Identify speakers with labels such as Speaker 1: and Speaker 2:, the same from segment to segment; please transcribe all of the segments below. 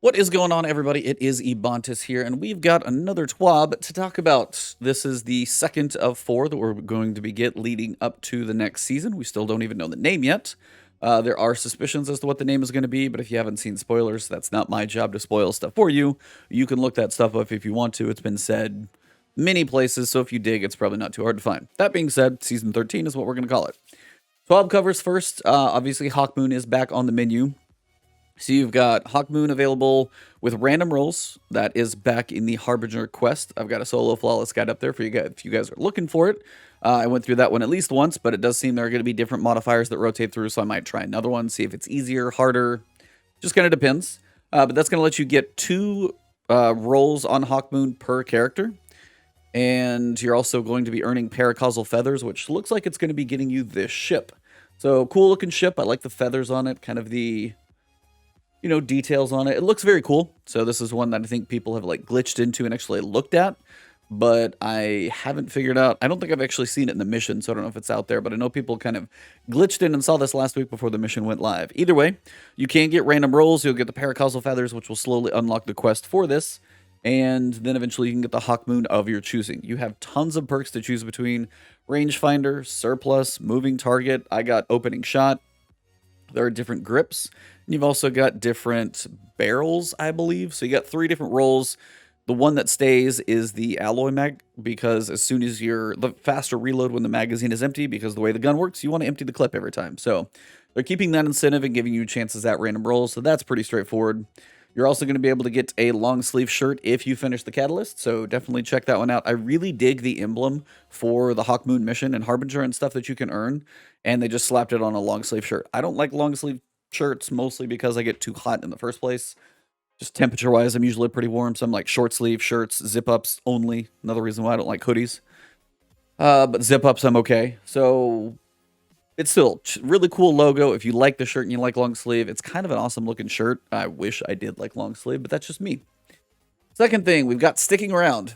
Speaker 1: What is going on, everybody? It is Ebontis here, and we've got another TWAB to talk about. This is the second of four that we're going to be leading up to the next season. We still don't even know the name yet. There are suspicions as to what the name is going to be, but if you haven't seen spoilers, that's not my job to spoil stuff for you. You can look that stuff up if you want to. It's been said many places, so if you dig, it's probably not too hard to find. That being said, Season 13 is what we're going to call it. TWAB covers first. Obviously, Hawkmoon is back on the menu. So you've got Hawkmoon available with random rolls. That is back in the Harbinger quest. I've got a solo flawless guide up there for you guys if you guys are looking for it. I went through that one at least once, but it does seem there are going to be different modifiers that rotate through, so I might try another one, see if it's easier, harder. Just kind of depends. But that's going to let you get 2 rolls on Hawkmoon per character. And you're also going to be earning paracausal feathers, which looks like it's going to be getting you this ship. So cool looking ship. I like the feathers on it, kind of the details on it. It looks very cool. So this is one that I think people have like glitched into and actually looked at, but I haven't figured out. I don't think I've actually seen it in the mission, so I don't know if it's out there, but I know people kind of glitched in and saw this last week before the mission went live. Either way, you can get random rolls. You'll get the paracausal feathers, which will slowly unlock the quest for this. And then eventually you can get the Hawkmoon of your choosing. You have tons of perks to choose between: rangefinder, surplus, moving target. I got opening shot. There are different grips. And you've also got different barrels, I believe. So you got 3 different rolls. The one that stays is the alloy mag, because as soon as the faster reload when the magazine is empty, because the way the gun works, you want to empty the clip every time. So they're keeping that incentive and giving you chances at random rolls. So that's pretty straightforward. You're also going to be able to get a long sleeve shirt if you finish the catalyst, so definitely check that one out. I really dig the emblem for the Hawkmoon mission and Harbinger and stuff that you can earn, and they just slapped it on a long sleeve shirt. I don't like long sleeve shirts, mostly because I get too hot in the first place. Just temperature wise, I'm usually pretty warm, so I'm like short sleeve shirts, zip ups only. Another reason why I don't like hoodies. But zip ups, I'm okay. So it's still really cool logo. If you like the shirt and you like long sleeve, it's kind of an awesome looking shirt. I wish I did like long sleeve, but that's just me. Second thing, we've got sticking around.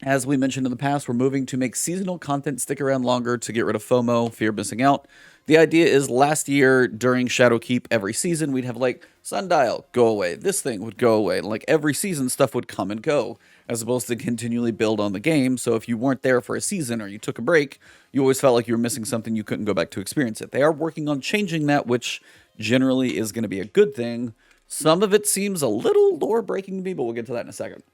Speaker 1: As we mentioned in the past, we're moving to make seasonal content stick around longer to get rid of FOMO, fear of missing out. The idea is last year during Shadowkeep, every season, we'd have like Sundial, go away. This thing would go away. Like every season, stuff would come and go, as opposed to continually build on the game. So if you weren't there for a season or you took a break, you always felt like you were missing something. You couldn't go back to experience it. They are working on changing that, which generally is going to be a good thing. Some of it seems a little lore breaking to me, but we'll get to that in a second.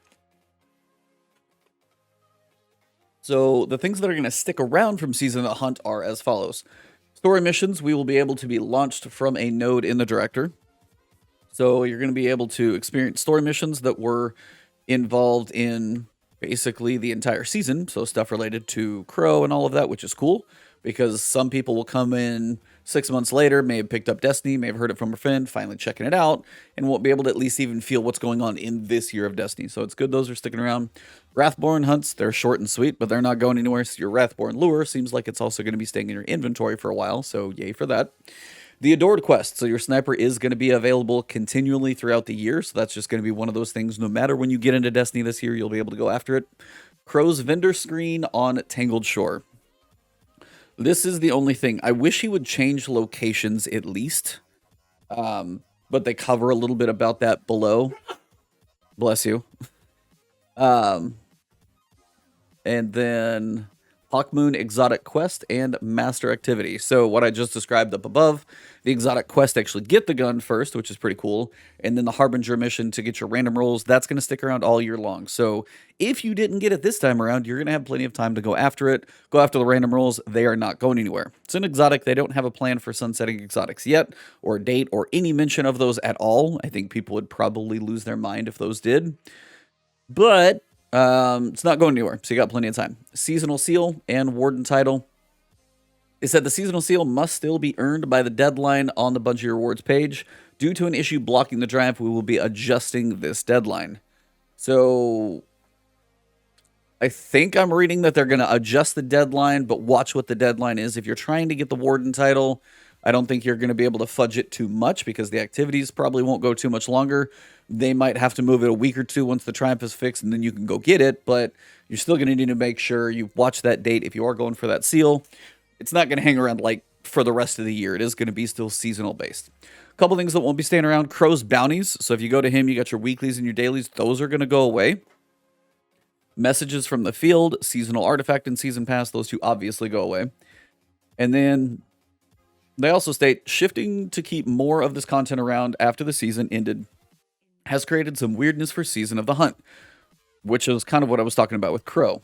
Speaker 1: So the things that are going to stick around from Season of the Hunt are as follows. Story missions, we will be able to be launched from a node in the director. So you're going to be able to experience story missions that were involved in basically the entire season. So stuff related to Crow and all of that, which is cool, because some people will come in 6 months later, may have picked up Destiny, may have heard it from a friend, finally checking it out, and won't be able to at least even feel what's going on in this year of Destiny. So it's good those are sticking around. Wrathborne hunts, they're short and sweet, but they're not going anywhere. So your Wrathborne lure seems like it's also going to be staying in your inventory for a while, so yay for that. The Adored quest, so your sniper is going to be available continually throughout the year, so that's just going to be one of those things. No matter when you get into Destiny this year, you'll be able to go after it. Crow's vendor screen on Tangled Shore. This is the only thing. I wish he would change locations at least, but they cover a little bit about that below. Bless you. And then Hawkmoon exotic quest and master activity. So what I just described up above, the exotic quest actually get the gun first, which is pretty cool. And then the Harbinger mission to get your random rolls, that's going to stick around all year long. So if you didn't get it this time around, you're going to have plenty of time to go after it. Go after the random rolls. They are not going anywhere. It's an exotic. They don't have a plan for sunsetting exotics yet, or a date, or any mention of those at all. I think people would probably lose their mind if those did. But it's not going anywhere, so you got plenty of time. Seasonal seal and warden title. It said the seasonal seal must still be earned by the deadline on the Bungie rewards page. Due to an issue blocking the drive, we will be adjusting this deadline. So I think I'm reading that they're going to adjust the deadline, but watch what the deadline is. If you're trying to get the warden title, I don't think you're going to be able to fudge it too much because the activities probably won't go too much longer. They might have to move it a week or two once the triumph is fixed, and then you can go get it, but you're still going to need to make sure you watch that date if you are going for that seal. It's not going to hang around like for the rest of the year. It is going to be still seasonal based. A couple things that won't be staying around. Crow's bounties. So if you go to him, you got your weeklies and your dailies. Those are going to go away. Messages from the field, seasonal artifact, and season pass. Those two obviously go away. And then they also state shifting to keep more of this content around after the season ended has created some weirdness for Season of the Hunt, which is kind of what I was talking about with Crow,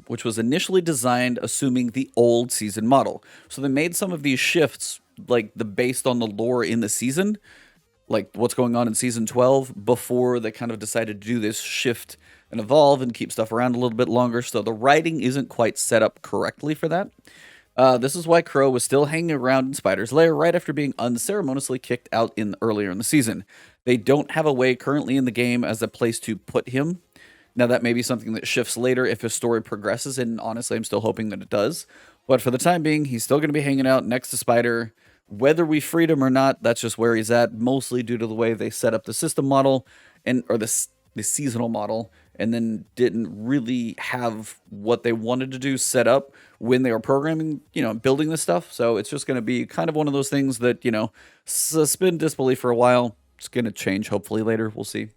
Speaker 1: which was initially designed assuming the old season model. So they made some of these shifts like based on the lore in the season, like what's going on in season 12, before they kind of decided to do this shift and evolve and keep stuff around a little bit longer. So the writing isn't quite set up correctly for that. This is why Crow was still hanging around in Spider's Lair right after being unceremoniously kicked out earlier in the season. They don't have a way currently in the game as a place to put him. Now, that may be something that shifts later if his story progresses, and honestly, I'm still hoping that it does. But for the time being, he's still going to be hanging out next to Spider. Whether we freed him or not, that's just where he's at, mostly due to the way they set up the system model, or the seasonal model, and then didn't really have what they wanted to do set up when they were programming, building this stuff. So it's just going to be kind of one of those things that, suspend disbelief for a while. It's going to change hopefully later. We'll see.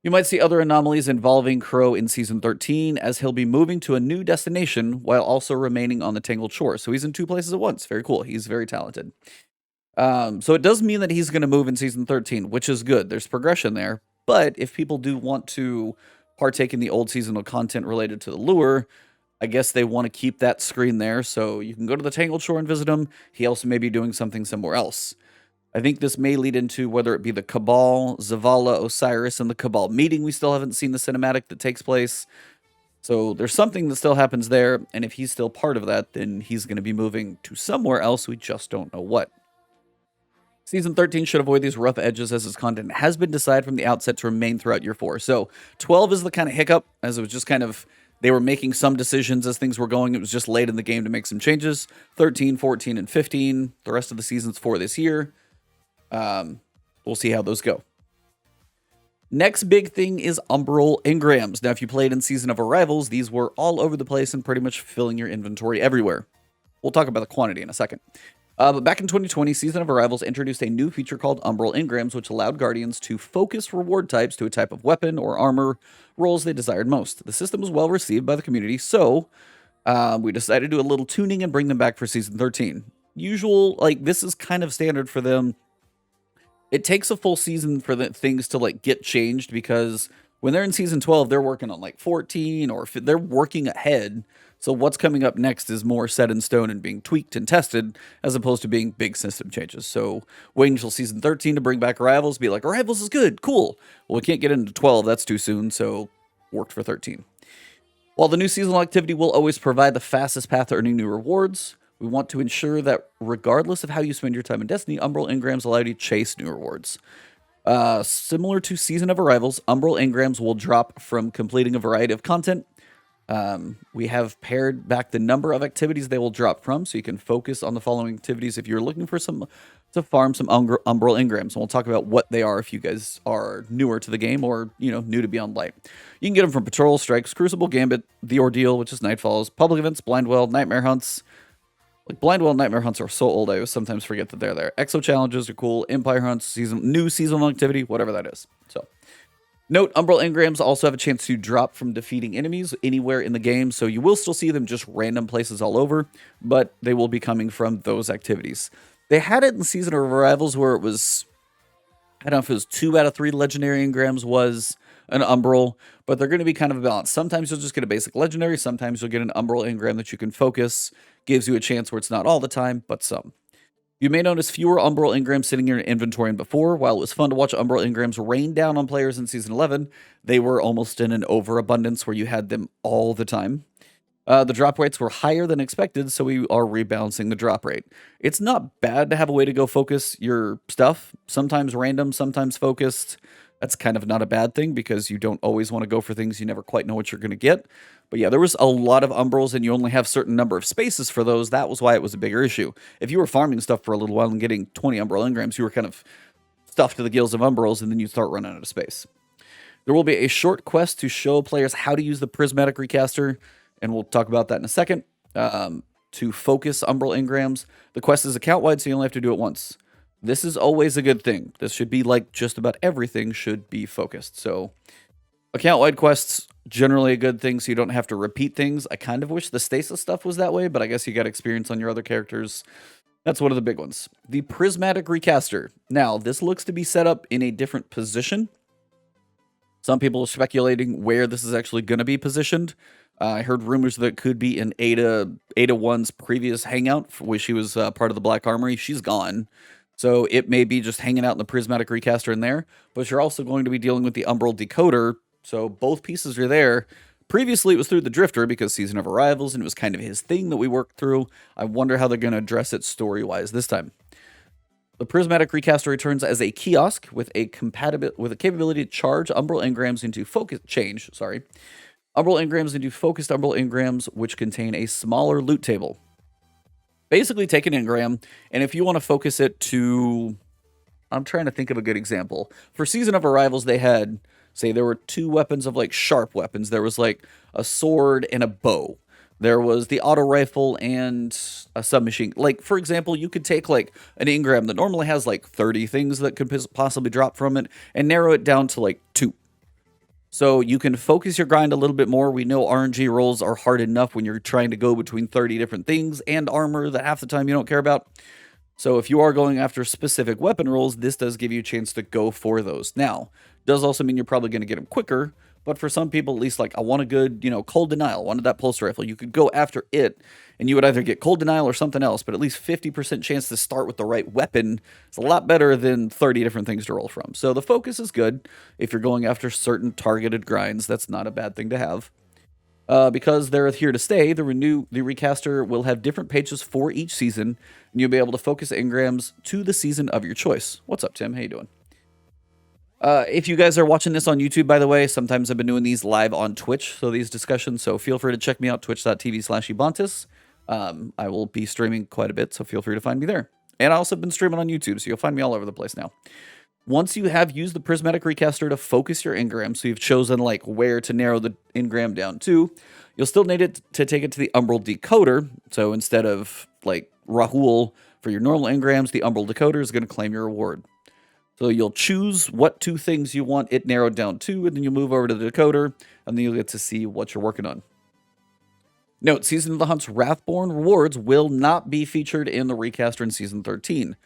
Speaker 1: You might see other anomalies involving Crow in Season 13, as he'll be moving to a new destination while also remaining on the Tangled Shore. So he's in two places at once. Very cool. He's very talented. So it does mean that he's going to move in Season 13, which is good. There's progression there. But if people do want to partake in the old seasonal content related to the lure, I guess they want to keep that screen there. So you can go to the Tangled Shore and visit him. He also may be doing something somewhere else. I think this may lead into whether it be the Cabal, Zavala, Osiris, and the Cabal meeting. We still haven't seen the cinematic that takes place. So there's something that still happens there. And if he's still part of that, then he's going to be moving to somewhere else. We just don't know what. Season 13 should avoid these rough edges as its content has been decided from the outset to remain throughout year 4. So 12 is the kind of hiccup, as it was just kind of, they were making some decisions as things were going. It was just late in the game to make some changes. 13, 14, and 15, the rest of the seasons for this year. We'll see how those go. Next big thing is Umbral Engrams. Now, if you played in Season of Arrivals, these were all over the place and pretty much filling your inventory everywhere. We'll talk about the quantity in a second. But back in 2020, Season of Arrivals introduced a new feature called Umbral Engrams, which allowed Guardians to focus reward types to a type of weapon or armor roles they desired most. The system was well received by the community, so we decided to do a little tuning and bring them back for Season 13. This is kind of standard for them. It takes a full season for the things to get changed, because when they're in Season 12, they're working on 14, or they're working ahead. So what's coming up next is more set in stone and being tweaked and tested, as opposed to being big system changes. So waiting until Season 13 to bring back Arrivals, be like, Arrivals is good, cool. Well, we can't get into 12, that's too soon, so worked for 13. While the new seasonal activity will always provide the fastest path to earning new rewards, we want to ensure that regardless of how you spend your time in Destiny, Umbral Engrams allow you to chase new rewards. Similar to Season of Arrivals, Umbral Engrams will drop from completing a variety of content. We have pared back the number of activities they will drop from, so you can focus on the following activities if you're looking for to farm some Umbral Engrams. And we'll talk about what they are if you guys are newer to the game or, new to Beyond Light. You can get them from Patrol, Strikes, Crucible, Gambit, The Ordeal, which is Nightfalls, Public Events, Blindwell, Nightmare Hunts. Blindwell and Nightmare Hunts are so old, I sometimes forget that they're there. Exo Challenges are cool. Empire Hunts, new seasonal activity, whatever that is. So, note, Umbral Engrams also have a chance to drop from defeating enemies anywhere in the game, so you will still see them just random places all over, but they will be coming from those activities. They had it in Season of Arrivals where it was, I don't know if it was 2 out of 3 Legendary Engrams was an Umbral, but they're going to be kind of a balance. Sometimes you'll just get a basic Legendary, sometimes you'll get an Umbral Engram that you can focus. Gives you a chance where it's not all the time, but some. You may notice fewer Umbral Engrams sitting in your inventory than before. While it was fun to watch Umbral Engrams rain down on players in Season 11, they were almost in an overabundance where you had them all the time. The drop rates were higher than expected, so we are rebalancing the drop rate. It's not bad to have a way to go focus your stuff. Sometimes random, sometimes focused. That's kind of not a bad thing, because you don't always want to go for things you never quite know what you're going to get. But yeah, there was a lot of Umbrals, and you only have a certain number of spaces for those. That was why it was a bigger issue. If you were farming stuff for a little while and getting 20 Umbral Engrams, you were kind of stuffed to the gills of Umbrals, and then you start running out of space. There will be a short quest to show players how to use the Prismatic Recaster, and we'll talk about that in a second. to focus Umbral Engrams. The quest is account-wide, so you only have to do it once. This is always a good thing. This should be like just about everything should be focused. So account-wide quests, generally a good thing, so you don't have to repeat things. I kind of wish the Stasis stuff was that way, but I guess you got experience on your other characters. That's one of the big ones. The Prismatic Recaster. Now, this looks to be set up in a different position. Some people are speculating where this is actually going to be positioned. I heard rumors that it could be in Ada1's previous hangout, where she was part of the Black Armory. She's gone. So it may be just hanging out in the Prismatic Recaster in there. But you're also going to be dealing with the Umbral Decoder. So both pieces are there. Previously, it was through the Drifter because Season of Arrivals, and it was kind of his thing that we worked through. I wonder how they're going to address it story-wise this time. The Prismatic Recaster returns as a kiosk with a capability to charge Umbral Engrams into focused Umbral Engrams, which contain a smaller loot table. Basically, take an engram, and if you want to focus it to... I'm trying to think of a good example. For Season of Arrivals, they had... Say there were 2 weapons of like sharp weapons. There was like a sword and a bow. There was the auto rifle and a submachine. Like, for example, you could take like an engram that normally has like 30 things that could possibly drop from it and narrow it down to like 2. So you can focus your grind a little bit more. We know RNG rolls are hard enough when you're trying to go between 30 different things and armor that half the time you don't care about. So if you are going after specific weapon rolls, this does give you a chance to go for those. Now, does also mean you're probably going to get them quicker, but for some people, at least, like, I want a good, cold denial, wanted that pulse rifle. You could go after it, and you would either get cold denial or something else, but at least 50% chance to start with the right weapon is a lot better than 30 different things to roll from. So the focus is good. If you're going after certain targeted grinds, that's not a bad thing to have. Because they're here to stay, the Recaster will have different pages for each season, and you'll be able to focus engrams to the season of your choice. What's up, Tim? How you doing? If you guys are watching this on YouTube, by the way, sometimes I've been doing these live on Twitch, so these discussions, so feel free to check me out, twitch.tv/Ebontis. I will be streaming quite a bit, so feel free to find me there. And I also have been streaming on YouTube, so you'll find me all over the place now. Once you have used the Prismatic Recaster to focus your engram, so you've chosen like where to narrow the engram down to, you'll still need it to take it to the Umbral Decoder. So instead of like Rahul for your normal engrams, the Umbral Decoder is going to claim your reward. So you'll choose what 2 things you want it narrowed down to, and then you'll move over to the decoder, and then you'll get to see what you're working on. Note, Season of the Hunt's Wrathborne rewards will not be featured in the Recaster in Season 13.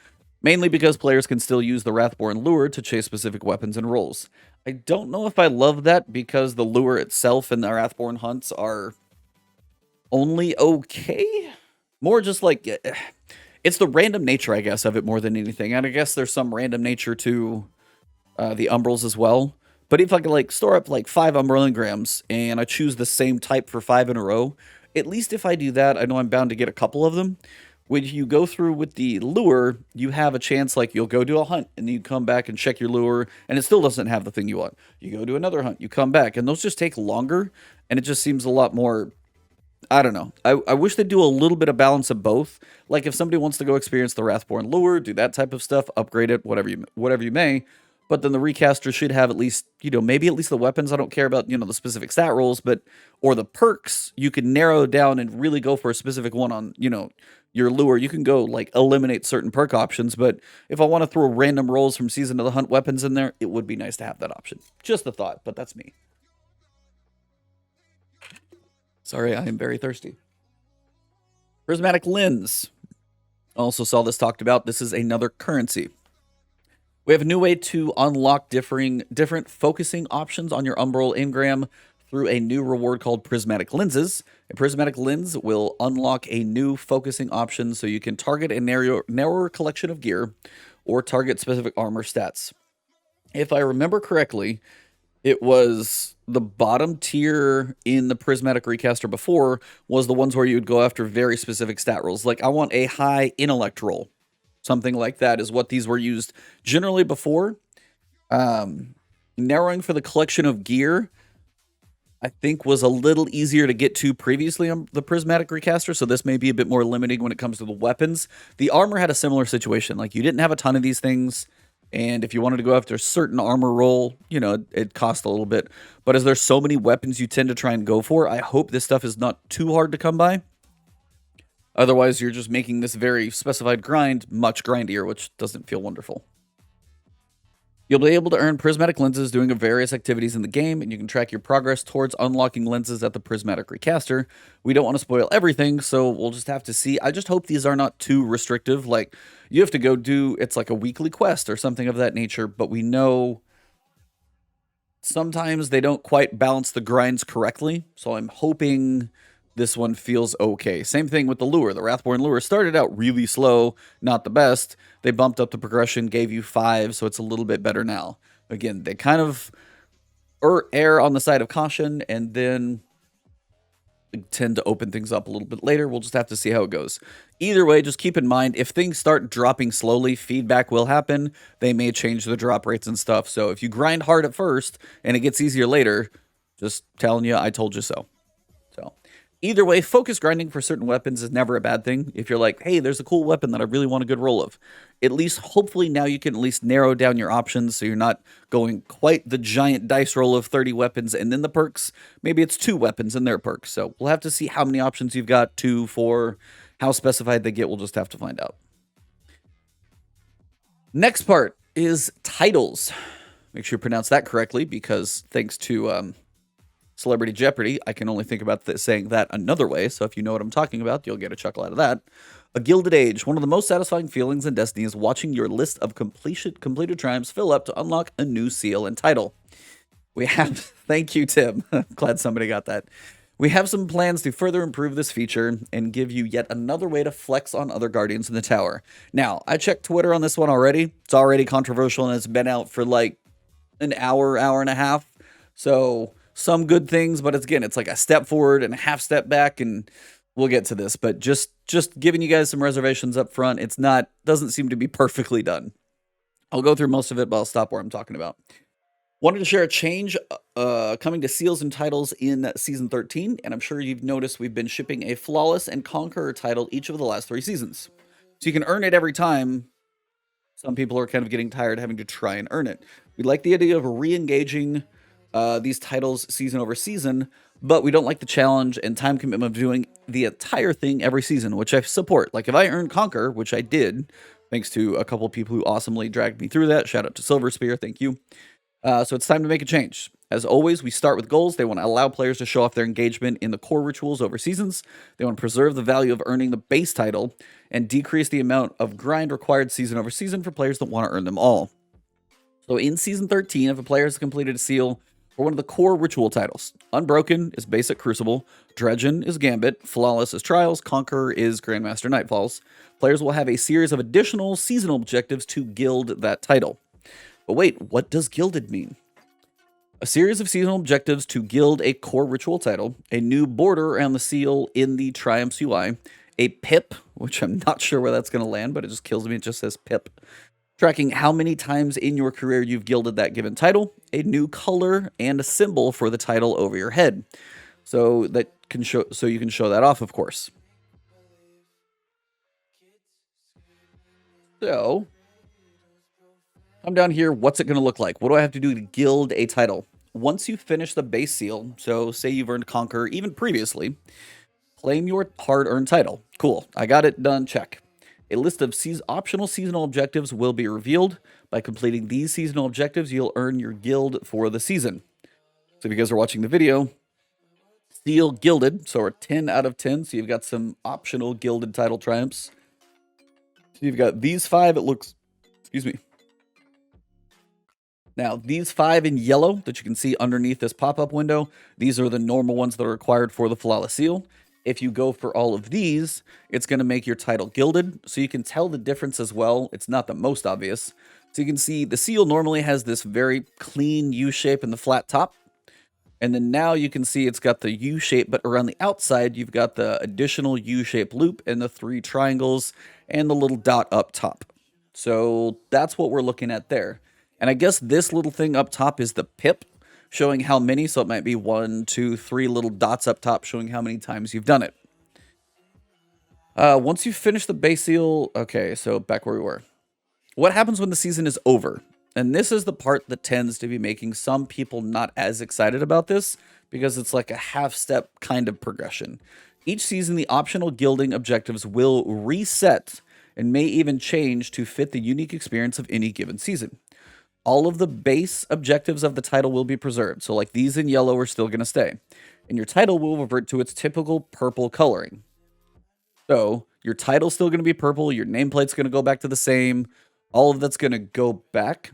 Speaker 1: Mainly because players can still use the Wrathborne lure to chase specific weapons and rolls. I don't know if I love that because the lure itself and the Wrathborne hunts are only okay. More just like, it's the random nature, I guess, of it more than anything. And I guess there's some random nature to the Umbrals as well. But if I could like store up like 5 Umbral Engrams and I choose the same type for 5 in a row, at least if I do that, I know I'm bound to get a couple of them. When you go through with the lure, you have a chance, like, you'll go do a hunt, and then you come back and check your lure, and it still doesn't have the thing you want. You go do another hunt, you come back, and those just take longer, and it just seems a lot more, I don't know. I wish they'd do a little bit of balance of both. Like, if somebody wants to go experience the Wrathborne lure, do that type of stuff, upgrade it, whatever you may, but then the Recaster should have at least, maybe at least the weapons. I don't care about, the specific stat rolls, or the perks, you can narrow down and really go for a specific one on, your lure. You can go, like, eliminate certain perk options, but if I want to throw random rolls from Season of the Hunt weapons in there, it would be nice to have that option. Just a thought, but that's me. Sorry, I am very thirsty. Prismatic Lens. Also saw this talked about. This is another currency. We have a new way to unlock different focusing options on your Umbral Engram through a new reward called Prismatic Lenses. A Prismatic Lens will unlock a new focusing option so you can target a narrower collection of gear or target specific armor stats. If I remember correctly, it was the bottom tier in the Prismatic Recaster before was the ones where you would go after very specific stat rolls. Like, I want a high intellect roll. Something like that is what these were used generally before. Narrowing for the collection of gear, I think, was a little easier to get to previously on the Prismatic Recaster, so this may be a bit more limiting when it comes to the weapons. The armor had a similar situation. Like, you didn't have a ton of these things, and if you wanted to go after a certain armor roll, it cost a little bit. But as there's so many weapons you tend to try and go for, I hope this stuff is not too hard to come by. Otherwise, you're just making this very specified grind much grindier, which doesn't feel wonderful. You'll be able to earn prismatic lenses doing various activities in the game, and you can track your progress towards unlocking lenses at the Prismatic Recaster. We don't want to spoil everything, so we'll just have to see. I just hope these are not too restrictive. Like, you have to go do, it's like a weekly quest or something of that nature, but we know sometimes they don't quite balance the grinds correctly, so I'm hoping this one feels okay. Same thing with the lure. The Wrathborne lure started out really slow, not the best. They bumped up the progression, gave you 5, so it's a little bit better now. Again, they kind of err on the side of caution, and then tend to open things up a little bit later. We'll just have to see how it goes. Either way, just keep in mind, if things start dropping slowly, feedback will happen. They may change the drop rates and stuff. So if you grind hard at first and it gets easier later, just telling you, I told you so. Either way, focus grinding for certain weapons is never a bad thing. If you're like, hey, there's a cool weapon that I really want a good roll of, at least hopefully now you can at least narrow down your options so you're not going quite the giant dice roll of 30 weapons and then the perks. Maybe it's 2 weapons and their perks. So we'll have to see how many options you've got, 2, 4, how specified they get. We'll just have to find out. Next part is titles. Make sure you pronounce that correctly, because thanks to Celebrity Jeopardy, I can only think about saying that another way, so if you know what I'm talking about, you'll get a chuckle out of that. A Gilded Age. One of the most satisfying feelings in Destiny is watching your list of completed triumphs fill up to unlock a new seal and title. We have... Thank you, Tim. Glad somebody got that. We have some plans to further improve this feature and give you yet another way to flex on other Guardians in the tower. Now, I checked Twitter on this one already. It's already controversial, and it's been out for like an hour and a half. So... some good things, but it's like a step forward and a half step back, and we'll get to this. But just giving you guys some reservations up front. It's not, doesn't seem to be perfectly done. I'll go through most of it, but I'll stop where I'm talking about. Wanted to share a change coming to seals and titles in Season 13, and I'm sure you've noticed we've been shipping a Flawless and Conqueror title each of the last 3 seasons. So you can earn it every time. Some people are kind of getting tired having to try and earn it. We like the idea of re-engaging these titles season over season, but we don't like the challenge and time commitment of doing the entire thing every season, which I support. Like, if I earned Conquer, which I did, thanks to a couple of people who awesomely dragged me through that. Shout out to Silver Spear, thank you. So it's time to make a change. As always, we start with goals. They want to allow players to show off their engagement in the core rituals over seasons. They want to preserve the value of earning the base title and decrease the amount of grind required season over season for players that want to earn them all. So in Season 13, if a player has completed a seal for one of the core ritual titles, Unbroken is basic Crucible, Dredgen is Gambit, Flawless is Trials, Conqueror is Grandmaster Nightfalls, players will have a series of additional seasonal objectives to gild that title. But wait, what does Gilded mean? A series of seasonal objectives to gild a core ritual title, a new border around the seal in the Triumphs UI, a pip, which I'm not sure where that's going to land, but it just kills me, it just says pip, tracking how many times in your career you've gilded that given title, a new color, and a symbol for the title over your head. So that can show, so you can show that off, of course. So, come down here, what's it going to look like? What do I have to do to gild a title? Once you finish the base seal, so say you've earned Conquer even previously, claim your hard-earned title. Cool, I got it done, check. A list of optional seasonal objectives will be revealed. By completing these seasonal objectives, you'll earn your guild for the season. So if you guys are watching the video, Seal Gilded, so we're 10 out of 10, so you've got some optional gilded title triumphs. So you've got these 5, it looks, excuse me. Now, these 5 in yellow that you can see underneath this pop-up window, these are the normal ones that are required for the Flawless Seal. If you go for all of these, it's going to make your title gilded, so you can tell the difference as well. It's not the most obvious. So you can see the seal normally has this very clean U shape in the flat top. And then now you can see it's got the U shape, but around the outside, you've got the additional U-shaped loop and the 3 triangles and the little dot up top. So that's what we're looking at there. And I guess this little thing up top is the pip, showing how many, so it might be 1, 2, 3 little dots up top showing how many times you've done it. Once you finish the base seal, okay, so back where we were. What happens when the season is over? And this is the part that tends to be making some people not as excited about this, because it's like a half-step kind of progression. Each season, the optional gilding objectives will reset and may even change to fit the unique experience of any given season. All of the base objectives of the title will be preserved. So like these in yellow are still going to stay. And your title will revert to its typical purple coloring. So your title's still going to be purple. Your nameplate's going to go back to the same. All of that's going to go back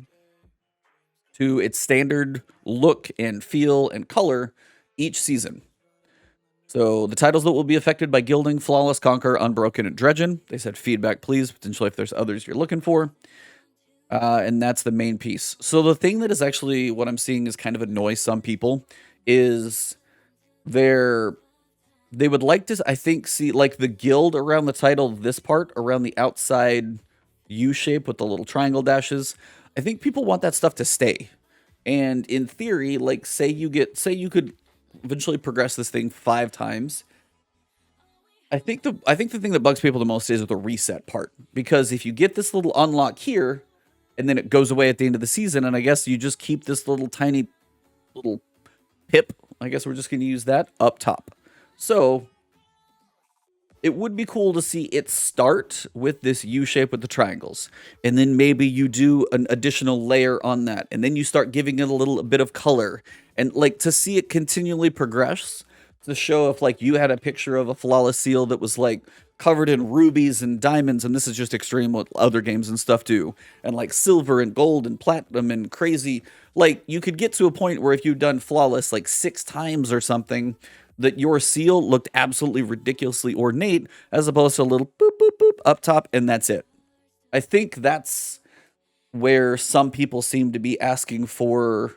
Speaker 1: to its standard look and feel and color each season. So the titles that will be affected by gilding: Flawless, Conquer, Unbroken, and Dredgen. They said feedback, please, potentially if there's others you're looking for. And that's the main piece. So the thing that is actually what I'm seeing is kind of annoy some people is they would like to, I think, see like the guild around the title, this part around the outside U shape with the little triangle dashes. I think people want that stuff to stay. And in theory, like say you could eventually progress this thing 5 times. I think the thing that bugs people the most is the reset part, because if you get this little unlock here and then it goes away at the end of the season, and I guess you just keep this little tiny little pip, I guess we're just going to use that, up top. So it would be cool to see it start with this U shape with the triangles, and then maybe you do an additional layer on that, and then you start giving it a bit of color, and like to see it continually progress, to show if like you had a picture of a flawless seal that was like covered in rubies and diamonds, and this is just extreme what other games and stuff do, and like silver and gold and platinum and crazy, like you could get to a point where if you've done flawless like 6 times or something, that your seal looked absolutely ridiculously ornate, as opposed to a little boop, boop, boop up top, and that's it. I think that's where some people seem to be asking for,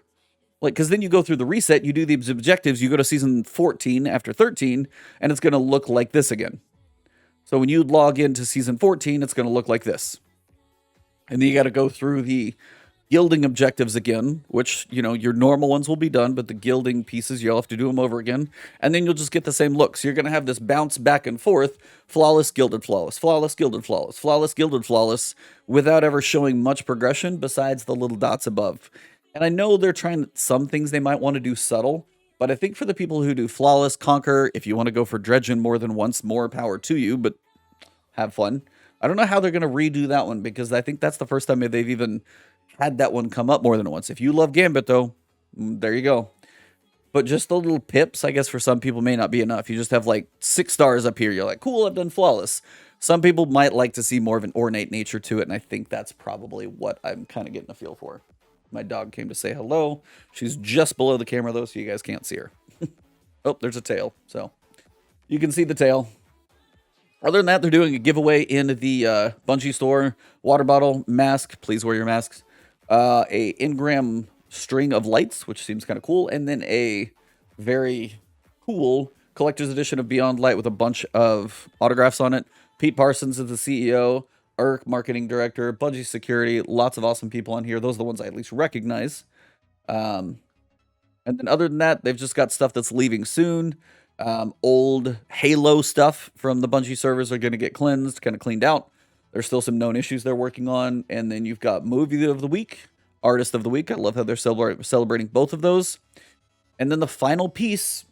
Speaker 1: like, because then you go through the reset, you do these objectives, you go to season 14 after 13, and it's going to look like this again. So when you log into season 14, it's going to look like this. And then you got to go through the gilding objectives again, which, you know, your normal ones will be done, but the gilding pieces, you'll have to do them over again. And then you'll just get the same look. So you're going to have this bounce back and forth, flawless, gilded, flawless, flawless, gilded, flawless, flawless, gilded, flawless, without ever showing much progression besides the little dots above. And I know they're trying, some things they might want to do subtle, but I think for the people who do flawless, conquer, if you want to go for dredgen more than once, more power to you, but have fun. I don't know how they're going to redo that one, because I think that's the first time they've even had that one come up more than once. If you love Gambit, though, there you go. But just the little pips, I guess for some people may not be enough. You just have like 6 stars up here. You're like, cool, I've done flawless. Some people might like to see more of an ornate nature to it, and I think that's probably what I'm kind of getting a feel for. My dog came to say hello. She's just below the camera, though, so you guys can't see her. Oh, there's a tail, so you can see the tail. Other than that, they're doing a giveaway in the Bungie store. Water bottle, mask, please wear your masks. A Engram string of lights, which seems kind of cool. And then a very cool collector's edition of Beyond Light with a bunch of autographs on it. Pete Parsons is the CEO. Urk, marketing director. Bungie security. Lots of awesome people on here. Those are the ones I at least recognize. And then other than that, they've just got stuff that's leaving soon. Old Halo stuff from the Bungie servers are going to get cleansed, kind of cleaned out. There's still some known issues they're working on. And then you've got Movie of the Week, Artist of the Week. I love how they're celebrating both of those. And then the final piece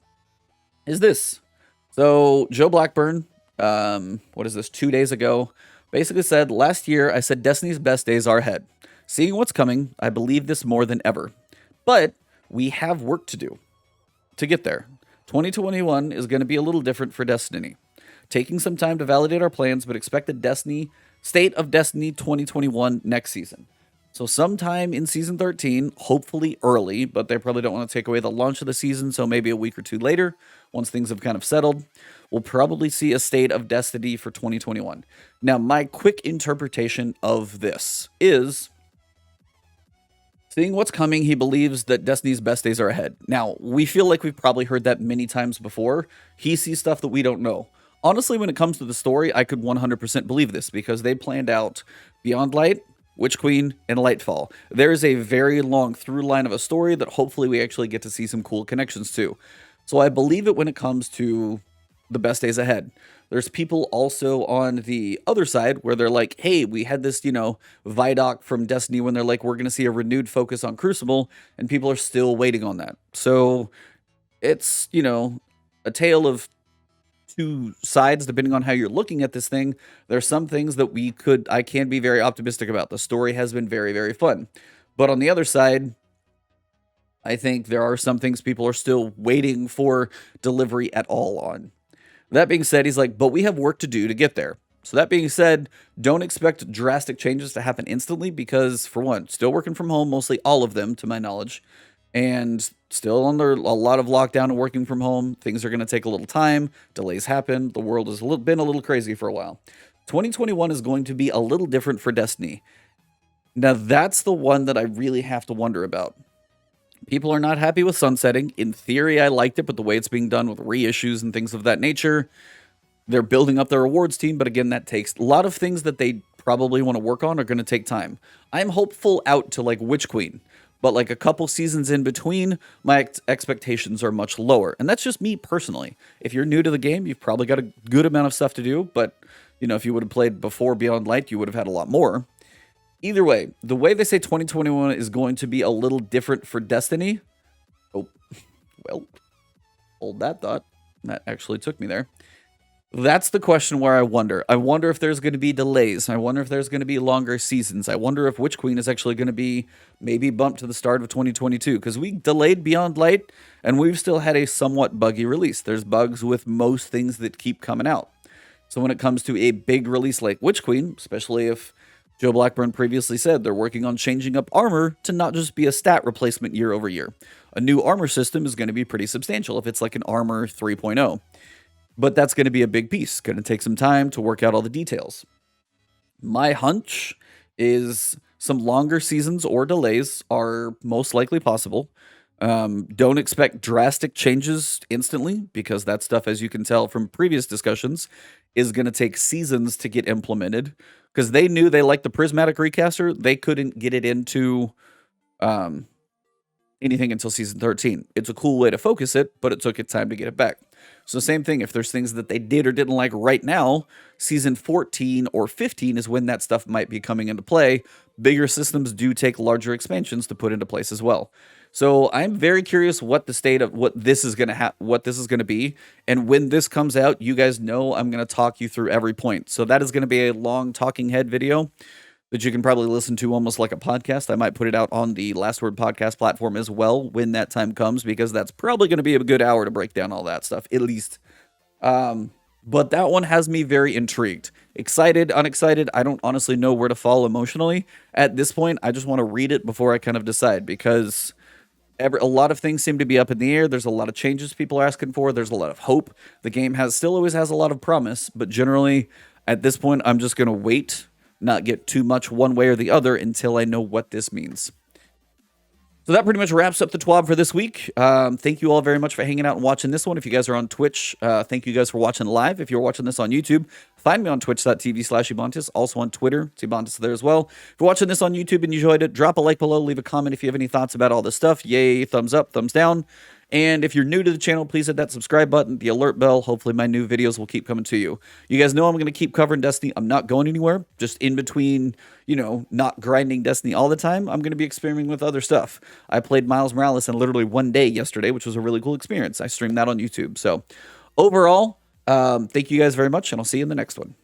Speaker 1: is this. So Joe Blackburn, what is this, 2 days ago, basically said, last year I said Destiny's best days are ahead. Seeing what's coming, I believe this more than ever. But we have work to do to get there. 2021 is going to be a little different for Destiny. Taking some time to validate our plans, but expect the State of Destiny 2021 next season. So sometime in Season 13, hopefully early, but they probably don't want to take away the launch of the season, so maybe a week or 2 later, once things have kind of settled, we'll probably see a State of Destiny for 2021. Now, my quick interpretation of this is, seeing what's coming, he believes that Destiny's best days are ahead. Now, we feel like we've probably heard that many times before. He sees stuff that we don't know. Honestly, when it comes to the story, I could 100% believe this, because they planned out Beyond Light, Witch Queen, and Lightfall. There is a very long through line of a story that hopefully we actually get to see some cool connections to. So I believe it when it comes to the best days ahead. There's people also on the other side where they're like, hey, we had this, Vidoc from Destiny when they're like, we're going to see a renewed focus on Crucible, and people are still waiting on that. So it's, a tale of two sides depending on how you're looking at this thing. There's some things that I can be very optimistic about. The story has been very, very fun. But on the other side, I think there are some things people are still waiting for delivery at all on. That being said, he's like, but we have work to do to get there. So that being said, don't expect drastic changes to happen instantly because, for one, still working from home, mostly all of them, to my knowledge, and still under a lot of lockdown and working from home. Things are going to take a little time. Delays happen. The world has been a little crazy for a while. 2021 is going to be a little different for Destiny. Now, that's the one that I really have to wonder about. People are not happy with sunsetting. In theory, I liked it, but the way it's being done with reissues and things of that nature, they're building up their rewards team, but again, that takes a lot of things that they probably want to work on are going to take time. I'm hopeful out to like Witch Queen, but like a couple seasons in between, my expectations are much lower. And that's just me personally. If you're new to the game, you've probably got a good amount of stuff to do, but you know, if you would have played before Beyond Light, you would have had a lot more. Either way, the way they say 2021 is going to be a little different for Destiny. Oh, well, hold that thought. That actually took me there. That's the question where I wonder. I wonder if there's going to be delays. I wonder if there's going to be longer seasons. I wonder if Witch Queen is actually going to be maybe bumped to the start of 2022. Because we delayed Beyond Light, and we've still had a somewhat buggy release. There's bugs with most things that keep coming out. So when it comes to a big release like Witch Queen, especially if Joe Blackburn previously said they're working on changing up armor to not just be a stat replacement year over year. A new armor system is going to be pretty substantial if it's like an armor 3.0. But that's going to be a big piece. Going to take some time to work out all the details. My hunch is some longer seasons or delays are most likely possible. Don't expect drastic changes instantly because that stuff, as you can tell from previous discussions, is going to take seasons to get implemented. Because they knew they liked the Prismatic Recaster. They couldn't get it into anything until Season 13. It's a cool way to focus it, but it took it time to get it back. So same thing, if there's things that they did or didn't like right now, Season 14 or 15 is when that stuff might be coming into play. Bigger systems do take larger expansions to put into place as well. So I'm very curious what the state of what this is going to be, and when this comes out, you guys know I'm going to talk you through every point. So that is going to be a long talking head video that you can probably listen to almost like a podcast. I might put it out on the Last Word podcast platform as well when that time comes, because that's probably going to be a good hour to break down all that stuff, at least. But that one has me very intrigued. Excited, unexcited, I don't honestly know where to fall emotionally. At this point, I just want to read it before I kind of decide, because a lot of things seem to be up in the air. There's a lot of changes people are asking for. There's a lot of hope. The game still always has a lot of promise, but generally, at this point, I'm just going to wait, not get too much one way or the other until I know what this means. So that pretty much wraps up the TWAB for this week. Thank you all very much for hanging out and watching this one. If you guys are on Twitch, thank you guys for watching live. If you're watching this on YouTube, find me on twitch.tv/Ebontis. Also on Twitter, it's Ebontis there as well. If you're watching this on YouTube and you enjoyed it, drop a like below, leave a comment if you have any thoughts about all this stuff. Yay, thumbs up, thumbs down. And if you're new to the channel, please hit that subscribe button, the alert bell. Hopefully my new videos will keep coming to you. You guys know I'm going to keep covering Destiny. I'm not going anywhere. Just in between, you know, not grinding Destiny all the time, I'm going to be experimenting with other stuff. I played Miles Morales in literally one day yesterday, which was a really cool experience. I streamed that on YouTube. So overall, thank you guys very much, and I'll see you in the next one.